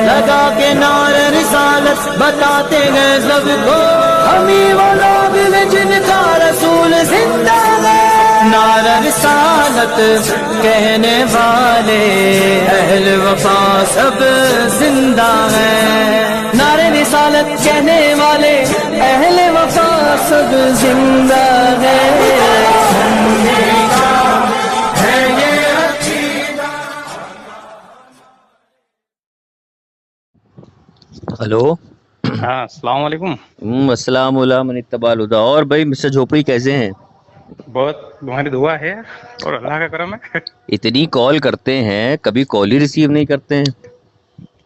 لگا کے نعرہ رسالت بتاتے گئے سب کو، ہمیں وہ لوگ ہیں جن کا رسول زندہ ہے۔ نعرہ رسالت کہنے والے اہل وفا سب زندہ ہیں، نعرہ رسالت کہنے والے اہل وفا سب زندہ ہیں۔ ہلو، ہاں السلام علیکم۔ السلام علیکم من اتبع الہدی۔ اور بھائی مسٹر جھوپڑی کیسے ہیں؟ بہت تمہاری دعا ہے اور اللہ کا کرم ہے۔ اتنی کال کرتے ہیں کبھی کال ہی ریسیو نہیں کرتے ہیں۔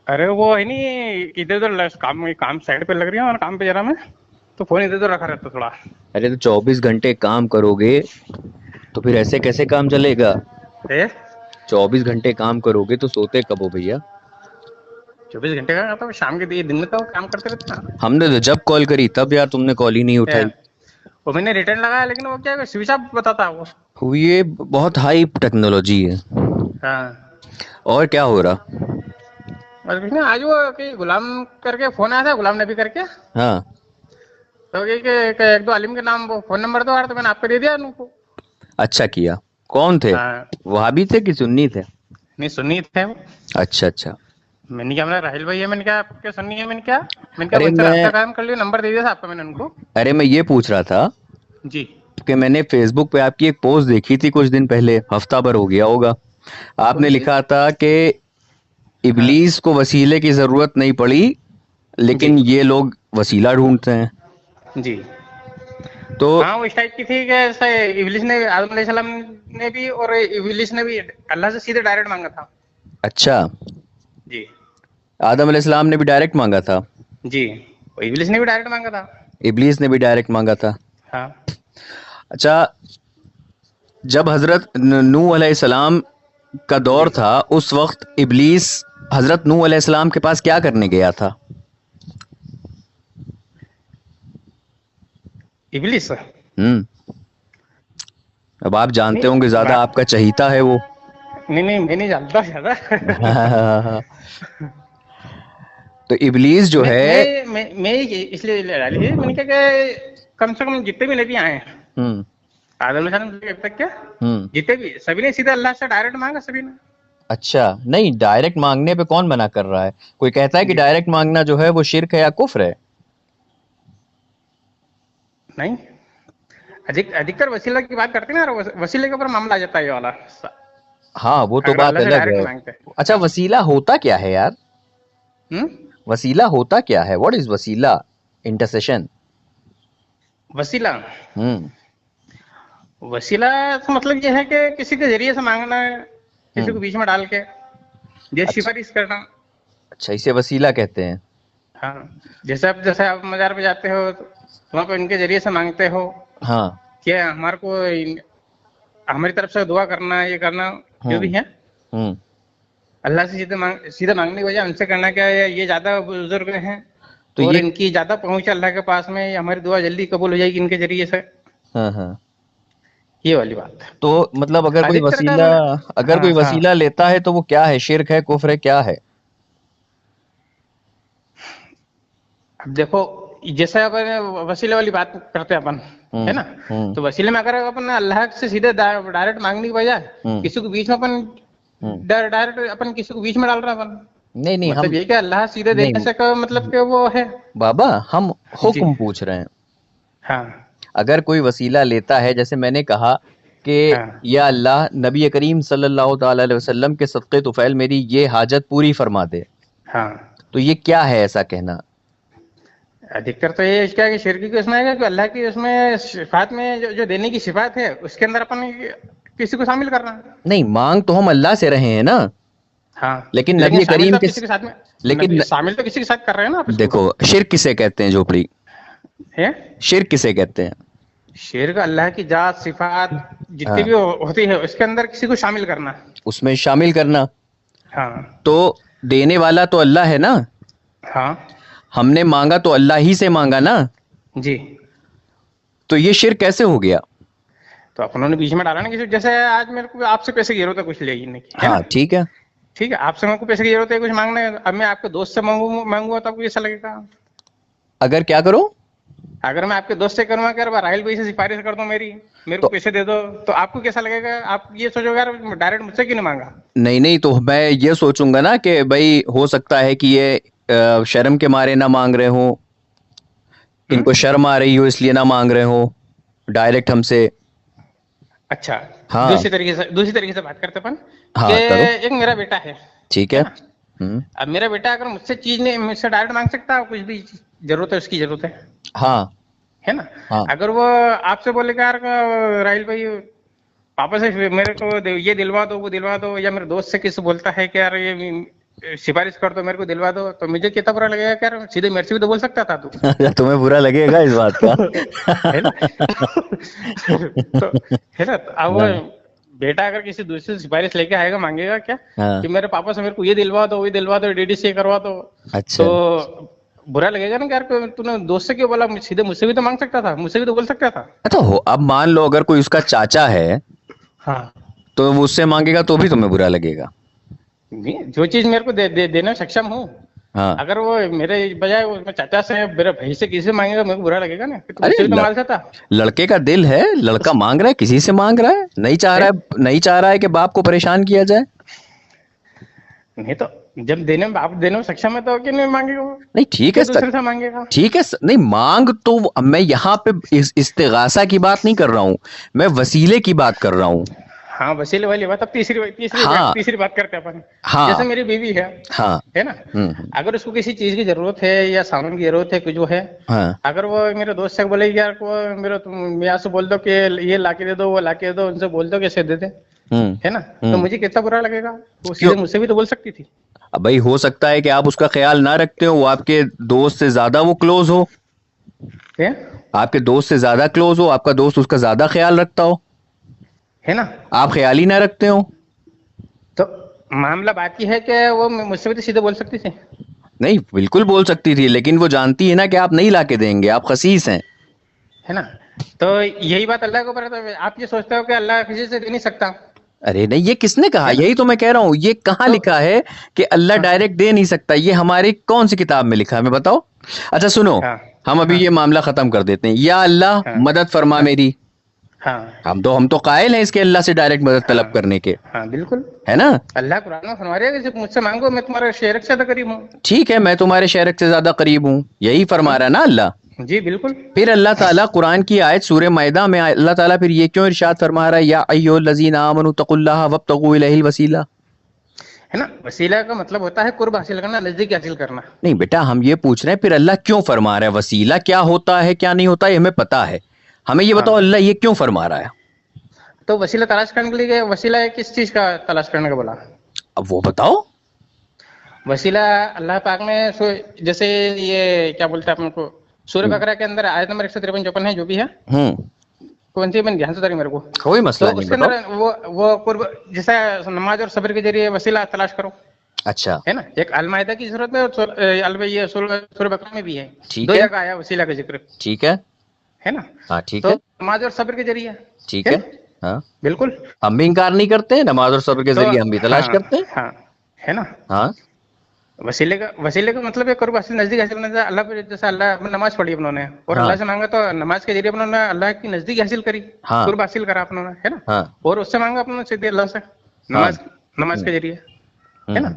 ارے وہ ہے نہیں، ادھر ادھر کام سائڈ پہ لگ رہی ہے اور کام پہ جا رہا میں، تو فون ادھر ادھر رکھا رہتا تھوڑا۔ ارے تو 24 گھنٹے کام کرو گے تو پھر ایسے کیسے کام چلے گا؟ 24 گھنٹے کام کرو گے تو سوتے کب ہو بھیا؟ 24 گھنٹے کا تو شام کے دن میں تو کام کرتے رہتے نا۔ ہم نے تو جب کال کری تب یار تم نے کال ہی نہیں اٹھائی۔ وہ میں نے ریٹرن لگایا لیکن وہ کیا سوئچ آف بتاتا وہ۔ یہ بہت ہائی ٹیکنالوجی ہے۔ ہاں اور کیا ہو رہا؟ بس کچھ نہیں، آج وہ کہ غلام کر کے فون آیا تھا، غلام نبی کر کے، ہاں تو کہ ایک دو عالم کے نام وہ فون نمبر دو آ رہا، تو میں نے آپ کو دے دیا ان کو۔ اچھا کیا۔ کون تھے؟ ہاں وہابی تھے کہ سنی تھے؟ نہیں سنی تھے وہ۔ اچھا اچھا۔ میں نے کیا راہیل بھائی ہے، میں نے کہا آپ کے سننی ہے، میں نے کہا ارے ان سے میں رابطہ قائم کر لیا، نمبر دے دیا تھا آپ کا میں نے ان کو۔ ارے میں یہ پوچھ رہا تھا جی کہ میں نے فیس بک پہ آپ کی ایک پوسٹ دیکھی تھی کچھ دن پہلے، ہفتہ بھر ہو گیا ہوگا۔ آپ نے لکھا تھا کہ ابلیس کو وسیلے کی ضرورت نہیں پڑی لیکن یہ لوگ وسیلہ ڈھونڈتے ہیں۔ جی تو ہاں وہ اس ٹائپ کی تھی کہ ابلیس نے آدم علیہ السلام نے بھی اور ابلیس نے بھی اللہ سے سیدھے ڈائریکٹ مانگا تھا۔ اچھا، جی آدم علیہ السلام نے بھی ڈائریکٹ مانگا تھا؟ جی ابلیس نے بھی ڈائریکٹ مانگا تھا۔ ابلیس نے بھی ڈائریکٹ مانگا تھا۔ ہاں اچھا، جب حضرت نوح علیہ السلام کا دور تھا اس وقت ابلیس حضرت نوح علیہ السلام کے پاس کیا کرنے گیا تھا؟ ابلیس اب آپ جانتے ہوں گے، زیادہ آپ کا چہیتا ہے وہ۔ نہیں میں نہیں جانتا زیادہ۔ تو ابلیس جو ہے میں اس لیے ڈالی تھی، میں نے کہا کہ کم سے کم جتنے بھی نبی آئے ہیں آدم علیہ السلام سے اب تک کیا جتنے بھی، سبھی نے سیدھا اللہ سے ڈائریکٹ مانگا سبھی نے۔ اچھا نہیں، ڈائریکٹ مانگنے پہ کون منع کر رہا ہے؟ کوئی کہتا ہے کہ ڈائریکٹ مانگنا جو ہے وہ شرک ہے یا کفر ہے؟ نہیں، ادھکتر وسیلہ کی بات کرتے ہیں نا، وسیلے کے اوپر معاملہ آ جاتا ہے یہ والا۔ ہاں وہ تو بات الگ ہے۔ اچھا وسیلہ ہوتا کیا ہے یار؟ وسیلہ ہوتا کیا ہے؟ واٹ از وسیلہ؟ انٹرسیشن؟ وسیلہ وسیلہ کا مطلب یہ ہے کہ کسی کے ذریعے سے مانگنا ہے، کسی کو بیچ میں ڈال کے جیسے سفارش کرنا۔ اچھا، اسے وسیلہ کہتے ہیں۔ ہاں جیسے آپ مزار پہ جاتے ہو تو وہاں پہ ان کے ذریعے سے مانگتے ہو ہاں کہ ہمارے کو ہماری طرف سے دعا کرنا، یہ کرنا جو بھی ہے اللہ سے سیدھے مانگنے کی وجہ ان سے کرنا، کیا یہ زیادہ بزرگ ہیں تو اور یہ ان کی زیادہ پہنچ اللہ کے پاس میں، ہماری دعا جلدی قبول ہو جائے گی ان کے ذریعے سے، ہاں یہ والی بات ہے۔ تو مطلب اگر کوئی وسیلہ لیتا ہے تو وہ کیا ہے؟ شرک ہے، کفر ہے، کیا ہے؟ اب دیکھو جیسے اپن وسیلے والی بات کرتے ہیں اپن، ہے نا، تو وسیلے میں اگر اپن اللہ سے سیدھے ڈائریکٹ مانگنے کی بجائے کسی کو بیچ میں اپن ڈائریکٹ اپن کسی کو بیچ میں ڈال رہا ہے اپن، نہیں مطلب یہ کہ اللہ سیدھے دینے سے مطلب کہ وہ ہے بابا، ہم حکم پوچھ رہے ہیں۔ ہاں اگر کوئی وسیلہ لیتا ہے، جیسے میں نے کہا کہ یا اللہ نبی کریم صلی اللہ تعالی علیہ وسلم کے صدقے طفیل میری یہ حاجت پوری فرما دے، ہاں، تو یہ کیا ہے ایسا کہنا؟ ادھکتر تو یہ کیا کہ شرکی کو اس میں ہے کہ اللہ کی اس میں صفات میں جو دینے کی صفات ہے اس کے اندر اپن کسی کو شامل کرنا۔ نہیں، مانگ تو ہم اللہ سے رہے ہیں نا، ہاں لیکن نبی کریم کے ساتھ میں لیکن شامل تو کسی کے ساتھ کر رہے ہیں نا۔ دیکھو شرک کسے کہتے ہیں جھوپڑی؟ شرک کسے کہتے ہیں؟ شرک اللہ کی ذات صفات جتنی بھی ہوتی ہے اس کے اندر کسی کو شامل کرنا، اس میں شامل کرنا۔ ہاں تو دینے والا تو اللہ ہے نا، ہاں ہم نے مانگا تو اللہ ہی سے مانگا نا، جی، تو یہ شرک کیسے ہو گیا؟ تو اپنوں نے بیچ میں ڈالا نا کسی، جیسے آج میرے کو آپ سے پیسے گرو تو کچھ لے ہی نہیں، ہاں ٹھیک ہے، ٹھیک ہے آپ سے میرے کو پیسے کی ضرورت ہے کچھ مانگنا ہے, اب میں آپ کے دوست سے مانگوں تو آپ کو کیسا لگے گا؟ اگر کیا کرو, اگر میں آپ کے دوست سے کروں کہ راہل بھائی سے سفارش کر دوں میرے کو پیسے دے دو, تو آپ کو کیسا لگے گا؟ آپ یہ سوچو گے یار ڈائریکٹ مجھ سے کیوں نہیں مانگا. نہیں تو میں یہ سوچوں گا نا کہ بھائی ہو سکتا ہے کہ یہ شرم کے مارے نہ مانگ رہے ہوں, ان کو شرم آ رہی ہو اس لیے نہ مانگ رہے ہوں ڈائریکٹ ہم سے. اچھا ہاں دوسری طریقے سے بات کرتے ہاں کہ کرو, ایک میرا بیٹا ہے, ٹھیک ہے. اب میرا بیٹا اگر مجھ سے چیز نہیں, مجھ سے ڈائریکٹ مانگ سکتا, کچھ بھی ضرورت ہے اس کی ضرورت ہاں ہے نا. ہاں اگر وہ آپ سے بولے کہ یار راہل بھائی پاپا سے میرے کو یہ دلوا دو وہ دلوا دو, یا میرے دوست سے کسی بولتا ہے کہ یار یہ سفارش کر دو میرے کو دلوا دو, تو مجھے کتنا برا لگے گا کہ یار سیدھے میرے سے بھی تو بول سکتا تھا تو. تمہیں برا لگے گا اس بات کا ہے نا. تو ہے نا, اب وہ بیٹا اگر کسی دوسرے سے سفارش لے کے آئے گا مانگے گا کیا کہ میرے پاپا سے میرے کو یہ دلوا دو وہ دلوا دو ڈی سے کروا دو, اچھا تو برا لگے گا نا کہ یار تو نے دوست سے کیوں بولا, سیدھے مجھ سے بھی تو مانگ سکتا تھا, مجھ سے بھی تو بول سکتا تھا. اچھا اب مان لو اگر کوئی اس کا چاچا ہے ہاں تو وہ اس سے مانگے گا تو بھی تمہیں برا لگے گا. جو چیز میرے کو دینے سکشم ہوں, ہاں اگر وہ میرے بجائے میں چاچا سے میرے بھائی سے کسی سے مانگے گا میرے کو برا لگے گا نا کہ تم سے بھی تو مانگ سکتا. لڑکے کا دل ہے, لڑکا مانگ رہا ہے کسی سے مانگ رہا ہے, نہیں چاہ رہا ہے کہ باپ کو پریشان کیا جائے. نہیں تو جب باپ دینے میں سکشم ہے تو کیوں نہیں مانگے گا وہ, نہیں ٹھیک ہے دوسرے سے مانگے گا. ٹھیک ہے نہیں مانگ تو میں یہاں پہ استغاثہ کی بات نہیں کر رہا ہوں, میں وسیلے کی بات کر رہا ہوں. ہاں وسیلے والی بات. اب تیسری بات کرتے ہیں اپن. جیسے میری بیوی ہے نا, اگر اس کو کسی چیز کی ضرورت ہے یا سامان کی ضرورت ہے کچھ وہ ہے, اگر وہ میرے دوست سے بولے گی یار کو میرا تم یہاں سے بول دو کہ یہ لا کے دے دو وہ لا کے دے دو, ان سے بول دو کیسے دے دے, ہے نا, تو مجھے کتنا برا لگے گا. وہ سیدھے مجھ سے بھی تو بول سکتی تھی. اب بھائی ہو سکتا ہے کہ آپ اس کا خیال نہ رکھتے ہو, وہ آپ کے دوست سے زیادہ وہ کلوز ہو, آپ کے دوست سے زیادہ کلوز ہو, آپ کا دوست اس کا زیادہ خیال رکھتا ہو, ہے نا, آپ خیال ہی نہ رکھتے ہو. تو معاملہ بات یہ ہے کہ وہ مجھ سے بھی تو سیدھے بول سکتی تھی. نہیں بالکل بول سکتی تھی, لیکن وہ جانتی ہے نا کہ آپ نہیں لا کے دیں گے, آپ خسیس ہیں, ہے نا. تو یہی بات اللہ کے اوپر ہے. آپ یہ سوچتے ہو کہ اللہ کسی سے دے نہیں سکتا. ارے نہیں, یہ کس نے کہا؟ یہی تو میں کہہ رہا ہوں, یہ کہاں لکھا ہے کہ اللہ ڈائریکٹ دے نہیں سکتا؟ یہ ہماری کون سی کتاب میں لکھا ہے, ہمیں بتاؤ. اچھا سنو, ہم ابھی یہ معاملہ ختم کر دیتے ہیں. یا اللہ مدد فرما میری, ہم تو قائل ہیں اس کے اللہ سے ڈائریکٹ مدد طلب کرنے کے. ہاں بالکل, ہے نا. اللہ قرآن میں فرما رہا ہے کہ مجھ سے مانگو میں تمہارے شیرک سے زیادہ قریب ہوں. ٹھیک ہے, میں تمہارے شیرک سے زیادہ قریب ہوں, یہی فرما رہا ہے نا اللہ. جی بالکل. پھر اللہ تعالیٰ قرآن کی آیت سورہ مائدہ میں اللہ تعالیٰ پھر یہ کیوں ارشاد فرما رہا ہے, یا ایھا الذین آمنوا اتقوا اللہ وابتغوا الیہ الوسیلہ. ہے نا, وسیلہ کا مطلب ہوتا ہے قرب حاصل کرنا, نزدیکی حاصل کرنا. نہیں بیٹا, ہم یہ پوچھ رہے ہیں پھر اللہ کیوں فرما رہا ہے وسیلہ کیا ہوتا ہے کیا نہیں ہوتا, یہ ہمیں پتا ہے, ہمیں یہ بتاؤ اللہ یہ کیوں فرما رہا ہے. تو وسیلہ تلاش کرنے کے لیے, وسیلہ کس چیز کا تلاش کرنے کا بولا, اب وہ بتاؤ. وسیلہ اللہ پاک میں جیسے یہ کیا بولتے ہیں اپن کو, سورہ بقرہ کے اندر آیت نمبر 153 ہے جو بھی ہے, کون سی میں دھیان سے رہی میرے کو, کوئی مسئلہ تو اس نہیں, کے اندر وہ قرب جیسا نماز اور صبر کے ذریعے وسیلہ تلاش کرو. اچھا ہے نا, ایک المائدہ کی ضرورت ہے اور یہ سورہ بقرہ میں بھی ہے, دو جگہ آیا وسیلہ کا ذکر. ٹھیک ہے نا, ہاں ٹھیک تو ہے, نماز اور صبر کے ذریعے. ٹھیک ہے, ہاں بالکل, ہم بھی انکار نہیں کرتے, نماز اور صبر کے ذریعے ہم بھی تلاش کرتے ہیں. ہاں ہے نا, ہاں وسیلے کا مطلب ہے قرب حاصل, نزدیک حاصل کرنا. اللہ پہ جیسے اللہ نماز پڑھی انہوں نے اور اللہ سے مانگا تو نماز کے ذریعے انہوں نے اللہ کی نزدیک حاصل کری, قرب حاصل کرا انہوں نے, ہے نا, اور اس سے مانگا اپنے سیدھے اللہ سے نماز کے ذریعے, ہے نا.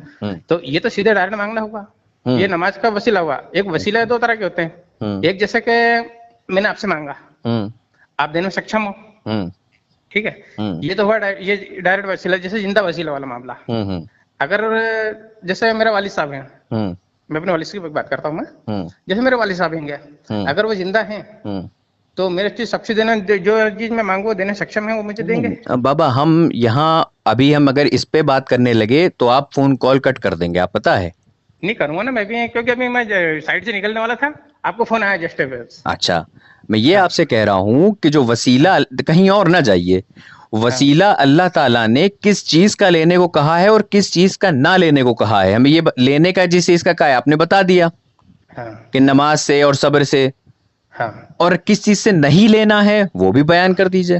تو یہ تو سیدھے ڈائریکٹ مانگنا ہوگا, یہ نماز کا وسیلہ ہوا. ایک وسیلہ دو طرح کے ہوتے ہیں, ایک جیسے کہ میں نے آپ سے مانگا, آپ دینے میں سکشم ہو, ٹھیک ہے, یہ تو ہوا یہ ڈائریکٹ وسیلہ, جیسے زندہ وسیلہ والا معاملہ. اگر جیسے میرے والد صاحب ہیں, میں اپنے والد کی بات کرتا ہوں میں, جیسے میرے والد صاحب ہیں, اگر وہ زندہ ہیں تو میرے چیز سب سے دینا, جو چیز میں مانگوں دینے سکشم ہے وہ مجھے دیں گے. بابا ہم یہاں ابھی ہم اگر اس پہ بات کرنے لگے تو آپ فون کال کٹ کر دیں گے, آپ پتا ہے. نہیں کروں گا نا میں بھی, کیونکہ ابھی میں سائڈ سے نکلنے والا تھا, آپ کو فون آیا جسٹ. اچھا, میں یہ آپ سے کہہ رہا ہوں کہ جو وسیلہ کہیں اور نہ جائیے, وسیلہ اللہ تعالیٰ نے کس چیز کا لینے کو کہا ہے اور کس چیز کا نہ لینے کو کہا ہے. ہمیں یہ لینے کا جس چیز کا کہا ہے آپ نے بتا دیا کہ نماز سے اور صبر سے, اور کس چیز سے نہیں لینا ہے وہ بھی بیان کر دیجئے.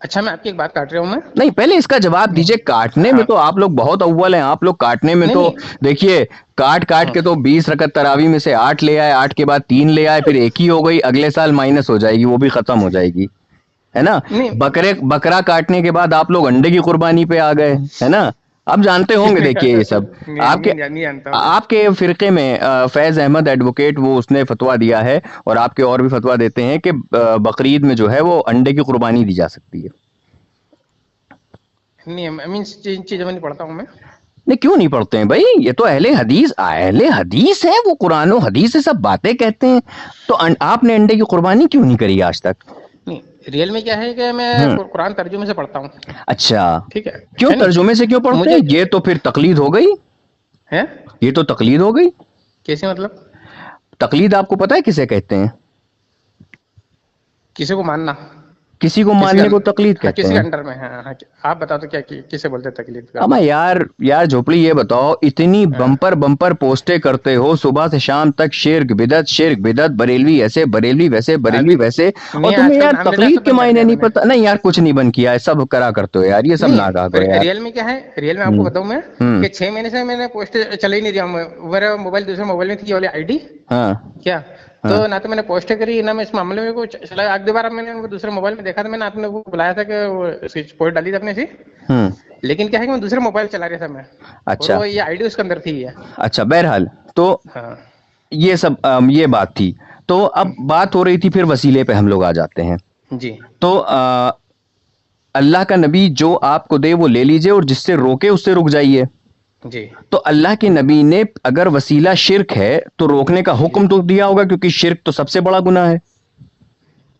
اچھا میں آپ کی ایک بات کاٹ رہا ہوں میں. نہیں پہلے اس کا جواب دیجئے. کاٹنے میں تو آپ لوگ بہت اول ہیں. آپ لوگ کاٹنے میں تو دیکھیے کاٹ کے تو 20 رکعت تراویح میں سے 8 لے آئے, 8 کے بعد 3 لے آئے, پھر 1 ہی ہو گئی, اگلے سال مائنس ہو جائے گی, وہ بھی ختم ہو جائے گی, ہے نا. بکرا کاٹنے کے بعد آپ لوگ انڈے کی قربانی پہ آ گئے, ہے نا. آپ جانتے ہوں گے, دیکھیے یہ سب آپ کے فرقے میں فیض احمد ایڈوکیٹ وہ اس نے فتویٰ دیا ہے, اور آپ کے اور بھی فتویٰ دیتے ہیں کہ بقرعید میں جو ہے وہ انڈے کی قربانی دی جا سکتی ہے. نہیں چیزوں میں نہیں پڑھتا ہوں میں. نہیں کیوں نہیں پڑھتے ہیں بھائی, یہ تو اہل حدیث ہے, وہ قرآن و حدیث سے سب باتیں کہتے ہیں. تو آپ نے انڈے کی قربانی کیوں نہیں کری آج تک؟ نہیں ریئل میں کیا ہے کہ میں قرآن ترجمے سے پڑھتا ہوں. اچھا ٹھیک ہے, کیوں ترجمے سے کیوں پڑھتے ہیں؟ یہ تو پھر تقلید ہو گئی. ہے یہ تو تقلید ہو گئی. کیسے مطلب؟ تقلید آپ کو پتہ ہے کسے کہتے ہیں؟ کسی کو ماننا, کسی کو ماننے کو تقلید کہتے ہیں. کسی کے انڈر میں. ہاں آپ بتاؤ تو کیا کسے بولتے ہیں تقلید؟ اما یار جھوپڑی یہ بتاؤ, اتنی بمپر پوسٹیں کرتے ہو صبح سے شام تک, شرک بدعت, بریلوی ایسے بریلوی ویسے بریلوی ویسے, اور تمہیں یار تقلید کے معنی نہیں پتہ. نہیں یار کچھ نہیں بن کیا ہے, سب کرا کرتے ہو یار, یہ سب نہ کہا کرو یار. ریئل میں کیا ہے, ریئل میں آپ کو بتاؤں میں کہ 6 مہینے سے میں نے پوسٹ چلا ہی نہیں رہا. میرا موبائل دوسرے موبائل میں تھی والی آئی ڈی. ہاں کیا تو نہ تو میں نے پوسٹ کری نہ میں اس معاملے میں کچھ چلا. آگ بار میں نے ان کو دوسرے موبائل میں دیکھا تھا, میں نے آپ نے وہ بلایا تھا کہ پوسٹ ڈالی تھی اپنے سے, لیکن کیا ہے کہ میں دوسرے موبائل چلا رہا تھا میں. اچھا یہ آئی ڈی اس کے اندر تھی. اچھا بہرحال تو یہ سب یہ بات تھی. تو اب بات ہو رہی تھی پھر وسیلے پہ ہم لوگ آ جاتے ہیں. جی تو اللہ کا نبی جو آپ کو دے وہ لے لیجئے, اور جس سے روکے اس سے رک جائیے. جی تو اللہ کے نبی نے اگر وسیلہ شرک ہے تو روکنے کا حکم تو دیا ہوگا, کیونکہ شرک تو سب سے بڑا گناہ ہے.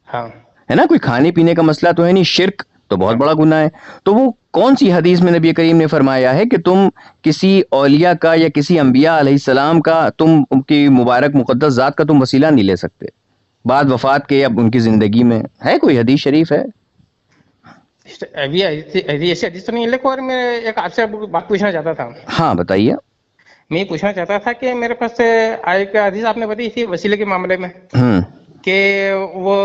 ہاں ہے نا, کوئی کھانے پینے کا مسئلہ تو ہے نہیں, شرک تو بہت بڑا گناہ ہے. تو وہ کون سی حدیث میں نبی کریم نے فرمایا ہے کہ تم کسی اولیاء کا یا کسی انبیاء علیہ السلام کا, تم کی مبارک مقدس ذات کا تم وسیلہ نہیں لے سکتے بعد وفات کے یا ان کی زندگی میں؟ ہے کوئی حدیث شریف ہے؟ ابھی ایسی حدیث تو نہیں. لیکن اور میں ایک آپ سے بات پوچھنا چاہتا تھا. ہاں بتائیے. میں یہ پوچھنا چاہتا تھا کہ میرے پاس ایک حدیث آپ نے بتائی تھی وسیلے کے معاملے میں, کہ وہ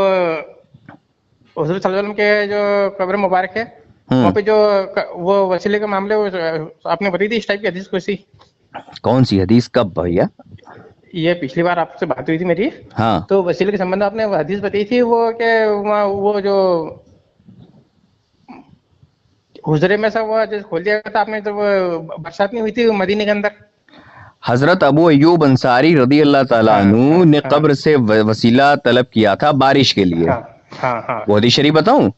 حضور صلی اللہ علیہ وسلم کے جو قبر مبارک ہے وہاں پہ جو وہ وسیلے کے معاملے آپ نے بتائی تھی. اس ٹائپ کی حدیث کوئی کون سی حدیث کب بھیا؟ یہ پچھلی بار آپ سے بات ہوئی تھی میری. ہاں تو وسیلے کے سمبندھ آپ نے حدیث بتائی تھی وہ کہ وہ جو حجرے میں سا وہ کھول دیا گیا تھا آپ نے جب برسات نہیں ہوئی تھی مدینے کے اندر. حضرت ابو ایوب انصاری رضی اللہ تعالیٰ عنہ نے قبر سے وسیلہ طلب کیا تھا بارش کے لیے. وہ حدیث شریف بتاؤں؟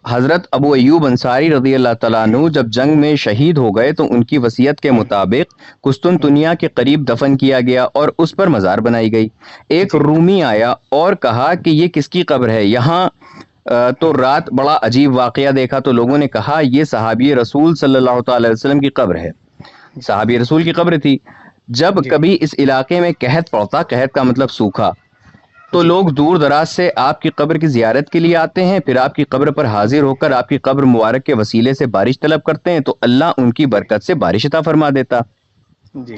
حضرت ابو ایوب انصاری رضی اللہ تعالیٰ عنہ جب جنگ میں شہید ہو گئے تو ان کی وصیت کے مطابق قسطنطنیہ کے قریب دفن کیا گیا اور اس پر مزار بنائی گئی. ایک رومی آیا اور کہا کہ یہ کس کی قبر ہے یہاں؟ تو رات بڑا عجیب واقعہ دیکھا تو لوگوں نے کہا یہ صحابی رسول صلی اللہ تعالی وسلم کی قبر ہے. صحابی رسول کی قبر تھی. جب کبھی اس علاقے میں قحط پڑتا, قحط کا مطلب سوکھا, تو لوگ دور دراز سے آپ کی قبر کی زیارت کے لیے آتے ہیں, پھر آپ کی قبر پر حاضر ہو کر آپ کی قبر مبارک کے وسیلے سے بارش طلب کرتے ہیں, تو اللہ ان کی برکت سے بارش عطا فرما دیتا. جی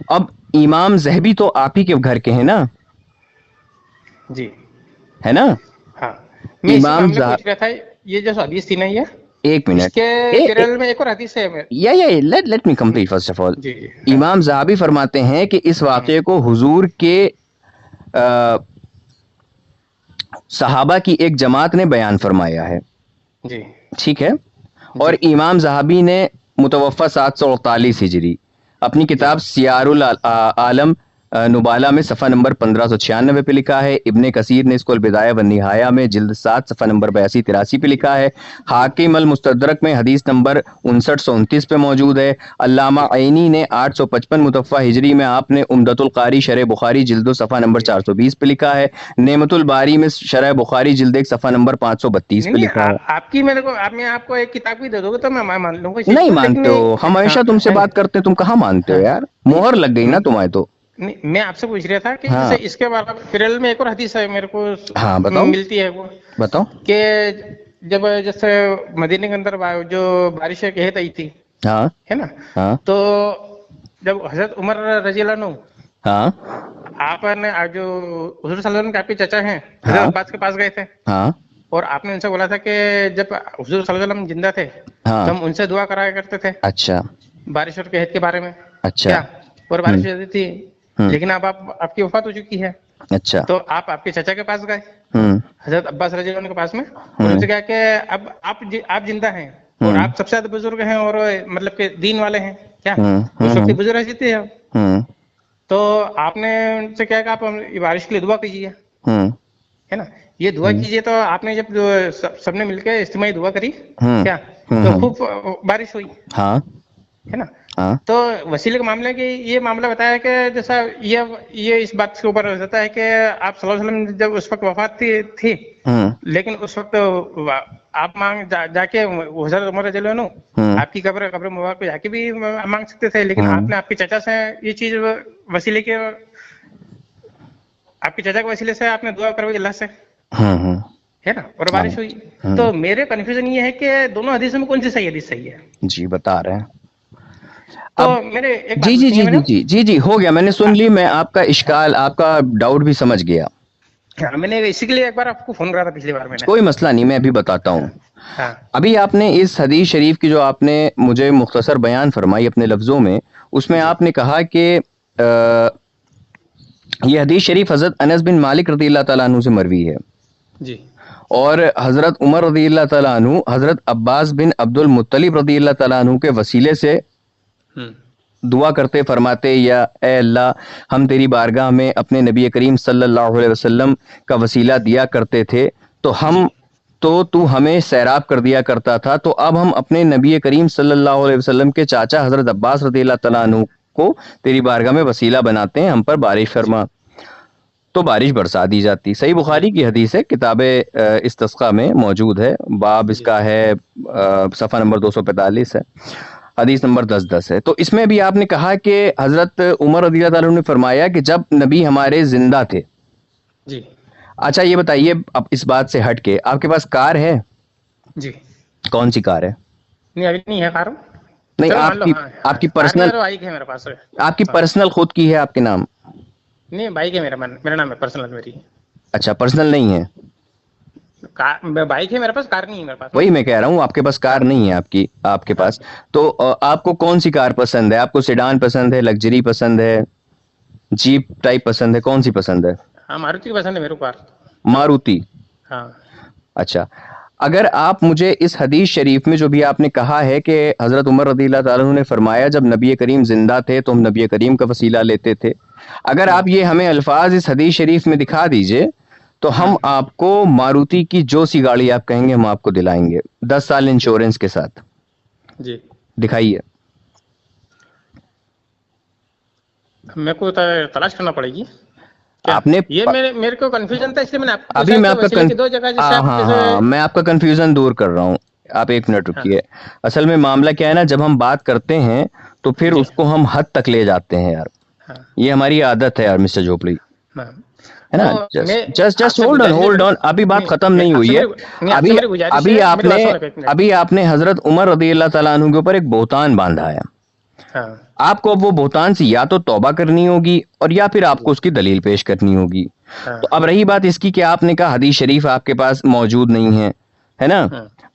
اب امام ذہبی تو آپ ہی کے گھر کے ہیں نا؟ جی ہے نا. ہاں میں امام پوچھ رہا تھا یہ جو حدیث تھی نا, یہ ایک منٹ, اس کے کیرل میں ایک اور حدیث ہے. Let me complete first of all. امام ذہبی فرماتے ہیں کہ اس واقعے کو حضور کے صحابہ کی ایک جماعت نے بیان فرمایا ہے. جی ٹھیک ہے. اور امام ذہبی نے متوفہ 748 ہجری اپنی کتاب سیار العالم نبالہ میں صفحہ نمبر 1596 پہ لکھا ہے. ابن کثیر نے اس کو البدایہ والنہایہ میں جلد 7 صفحہ نمبر 82-83 پہ لکھا ہے. حاکم المستدرک میں حدیث نمبر 5929 پہ موجود ہے. علامہ عینی نے 855 متوفہ ہجری میں آپ نے عمدۃ القاری شرح بخاری جلد 2 صفحہ نمبر 420 پہ لکھا ہے. نعمت الباری میں شرح بخاری جلد 1 صفحہ نمبر 532 پہ لکھا ہے. آپ کی میرے کو آپ کو ایک کتاب بھی دے دو گے تو میں مان لوں گا. نہیں مانتے ہو, ہم ہمیشہ تم سے بات کرتے, تم کہاں مانتے ہو یار, مہر لگ گئی نا تمہیں. تو میں آپ سے پوچھ رہا تھا کہ جیسے اس کے بعد فیرل میں ایک اور حدیث ہے میرے کو ملتی ہے, وہ بتاؤ کہ جب جیسے مدینے کے اندر جو بارش قحط آئی تھی ہے نا, تو جب حضرت عمر رضی اللہ عنہ آپ نے جو حضور صلی اللہ علیہ وسلم کے آپ کے چچا ہیں حضرت عباس کے پاس گئے تھے, اور آپ نے ان سے بولا تھا کہ جب حضور صلی اللہ علیہ وسلم زندہ تھے ہاں تو ہم ان سے دعا کرایا کرتے تھے اچھا بارش اور قحط کے بارے میں. اچھا کیا اور بارش ہوتی تھی, ہوں لیکن اب آپ کی وفات ہو چکی ہے, اچھا تو آپ کے چچا کے پاس گئے ہوں حضرت عباس رضی اللہ عنہ کے پاس میں, اور ان سے کہا کہ اب آپ زندہ ہیں اور آپ سب سے زیادہ بزرگ ہیں اور مطلب کہ دین والے ہیں, کیا اس وقت بزرگ ایسی تھے, ہوں تو آپ نے ان سے کہا کہ آپ بارش کے لیے دعا کیجیے, ہوں ہے نا, یہ دعا کیجیے. تو آپ نے جب سب نے مل کے اجتماعی دعا کری ہوں کیا, تو خوب بارش ہوئی, ہاں ہے نا. ہاں تو وسیلے کے معاملے کی یہ معاملہ بتایا کہ جیسا یہ اس بات کے اوپر ہو جاتا ہے کہ آپ صلی اللہ علیہ وسلم جب اس وقت وفات تھی ہوں لیکن اس وقت آپ جا کے حضرت عمر رضی اللہ عنہ آپ کی قبر مبارک پہ جا کے بھی مانگ سکتے تھے, لیکن آپ نے آپ کے چچا سے یہ چیز وسیلے کے آپ کے چچا کے وسیلے سے آپ نے دعا کروائی اللہ سے, ہے نا, اور بارش ہوئی. تو میرے کنفیوژن یہ ہے کہ دونوں حدیثوں میں کون سی صحیح حدیث صحیح ہے. جی بتا رہے ہیں تو اب. میرے ایک بات جی جی پوچھنی جی ہے جی جی جی جی ہو گیا, میں نے سن لی, میں آپ کا اشکال آپ کا ڈاؤٹ بھی سمجھ گیا. میں نے اسی کے لیے ایک بار آپ کو فون کرا تھا پچھلی بار میں نے. کوئی مسئلہ نہیں, میں ابھی بتاتا ہوں. ہاں ابھی آپ نے اس حدیث شریف کی جو آپ نے مجھے مختصر بیان فرمائی اپنے لفظوں میں, اس میں جی آپ نے کہا کہ یہ حدیث شریف حضرت انس بن مالک رضی اللہ تعالیٰ عنہ سے مروی ہے, جی اور حضرت عمر رضی اللہ تعالیٰ عنہ حضرت عباس بن عبد المطلب رضی اللہ تعالیٰ عنہ کے وسیلے سے دعا کرتے فرماتے, یا اے اللہ ہم تیری بارگاہ میں اپنے نبی کریم صلی اللہ علیہ وسلم کا وسیلہ دیا کرتے تھے, تو ہمیں سیراب کر دیا کرتا تھا, تو اب ہم اپنے نبی کریم صلی اللہ علیہ وسلم کے چاچا حضرت عباس رضی اللہ تعالیٰ عنہ کو تیری بارگاہ میں وسیلہ بناتے ہیں, ہم پر بارش فرما. تو بارش برسا دی جاتی. صحیح بخاری کی حدیث ہے, کتاب استسقاء میں موجود ہے, باب اس کا ہے صفحہ نمبر 245 ہے, حدیث نمبر 1010 ہے. تو اس میں بھی آپ نے کہا کہ حضرت عمر رضی اللہ تعالیٰ عنہ نے فرمایا کہ جب نبی ہمارے زندہ تھے. جی اچھا یہ بتائیے, اب اس بات سے ہٹ کے آپ کے پاس کار ہے؟ جی کون سی کار ہے؟ نہیں ابھی نہیں ہے کار. نہیں, چلو مان لو, آپ کی کار پرسنل, بائک ہے میرے پاس. آپ کی پرسنل خود کی ہے آپ کے نام؟ نہیں بائک ہے میرا نام ہے پرسنل میری. اچھا پرسنل نہیں ہے, بائک ہے میرے پاس, کار نہیں ہے میرے پاس. وہی میں کہہ رہا ہوں, آپ کے پاس کار نہیں ہے آپ کے پاس. تو آپ کو کون سی کار پسند ہے؟ آپ کو سیڈان پسند ہے, لگژری پسند ہے, جیپ ٹائپ پسند ہے, کون سی پسند ہے؟ ہاں ماروتی پسند ہے میرے کو کار. ماروتی. ہاں اچھا, اگر آپ مجھے اس حدیث شریف میں جو بھی آپ نے کہا ہے کہ حضرت عمر رضی اللہ تعالیٰ عنہ نے فرمایا جب نبی کریم زندہ تھے تو ہم نبی کریم کا وسیلہ لیتے تھے, اگر آپ یہ ہمیں الفاظ اس حدیث شریف میں دکھا دیجئے تو ہم آپ کو ماروتی کی جو سی گاڑی آپ کہیں گے ہم آپ کو دلائیں گے 10 سال انشورنس کے ساتھ. جی دکھائیے. میرے کو تلاش کرنا پڑے گی. آپ نے یہ میرے کو کنفیوژن تھا, اس لیے میں نے ابھی میں آپ کا دو جگہ جیسے ہاں میں آپ کا کنفیوژن دور کر رہا ہوں, آپ ایک منٹ رکیے. اصل میں معاملہ کیا ہے نا, جب ہم بات کرتے ہیں تو پھر اس کو ہم حد تک لے جاتے ہیں یار, یہ ہماری عادت ہے یار مسٹر جھوپڑی, ہے نا. جسٹ ہولڈ آن, ابھی بات ختم نہیں ہوئی ہے. ابھی آپ نے حضرت عمر رضی اللہ تعالیٰ عنہ کے اوپر ایک بہتان باندھا ہے. آپ کو اب وہ بہتان سے یا تو توبہ کرنی ہوگی اور یا پھر آپ کو اس کی دلیل پیش کرنی ہوگی. تو اب رہی بات اس کی کہ آپ نے کہا حدیث شریف آپ کے پاس موجود نہیں ہے نا,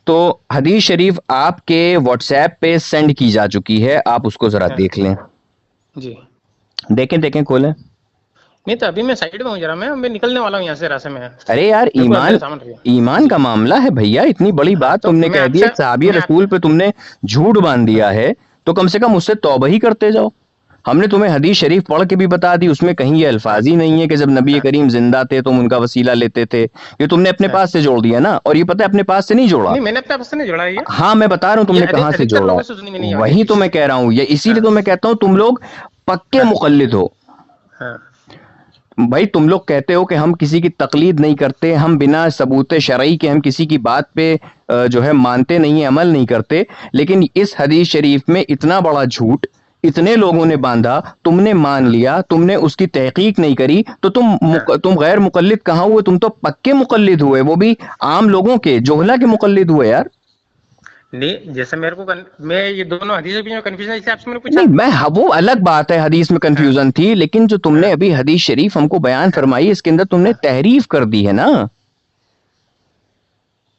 تو حدیث شریف آپ کے واٹس ایپ پہ سینڈ کی جا چکی ہے, آپ اس کو ذرا دیکھ لیں. جی دیکھیں کھولیں. نہیں تو ابھی میں سائیڈ میں ہوں, ذرا میں نکلنے والا ہوں یہاں سے راستے میں. ارے یار ایمان کا معاملہ ہے بھیا, اتنی بڑی بات تم نے کہہ دی, ایک صحابی رسول پہ تم نے جھوٹ باندھ دیا ہے, تو کم سے کم اس سے توبہ ہی کرتے جاؤ. ہم نے تمہیں حدیث شریف پڑھ کے بھی بتا دی, اس میں کہیں یہ الفاظ ہی نہیں ہے کہ جب نبی کریم زندہ تھے تم ان کا وسیلہ لیتے تھے. یہ تم نے اپنے پاس سے جوڑ دیا نا, اور یہ پتہ ہے اپنے پاس سے نہیں جوڑا. نہیں میں نے اپنے پاس سے نہیں جوڑا ہے. ہاں میں بتا رہا ہوں تم نے کہاں سے جوڑا, وہی تو میں کہہ رہا ہوں, یہ اسی لیے تو میں کہتا ہوں تم لوگ پکے مقلد ہو. بھائی تم لوگ کہتے ہو کہ ہم کسی کی تقلید نہیں کرتے, ہم بنا ثبوت شرعی کے ہم کسی کی بات پہ جو ہے مانتے نہیں, عمل نہیں کرتے, لیکن اس حدیث شریف میں اتنا بڑا جھوٹ اتنے لوگوں نے باندھا, تم نے مان لیا, تم نے اس کی تحقیق نہیں کری, تو تم غیر مقلد کہاں ہوئے, تم تو پکے مقلد ہوئے, وہ بھی عام لوگوں کے, جوہلا کے مقلد ہوئے یار. نہیں جیسے میرے کو میں یہ دونوں حدیثوں کے کنفیوژن ہے, آپ سے میں نے پوچھا. نہیں, میں وہ الگ بات ہے, حدیث میں کنفیوژن تھی, لیکن جو تم نے ابھی حدیث شریف ہم کو بیان فرمائی اس کے اندر تم نے تحریف کر دی ہے نا.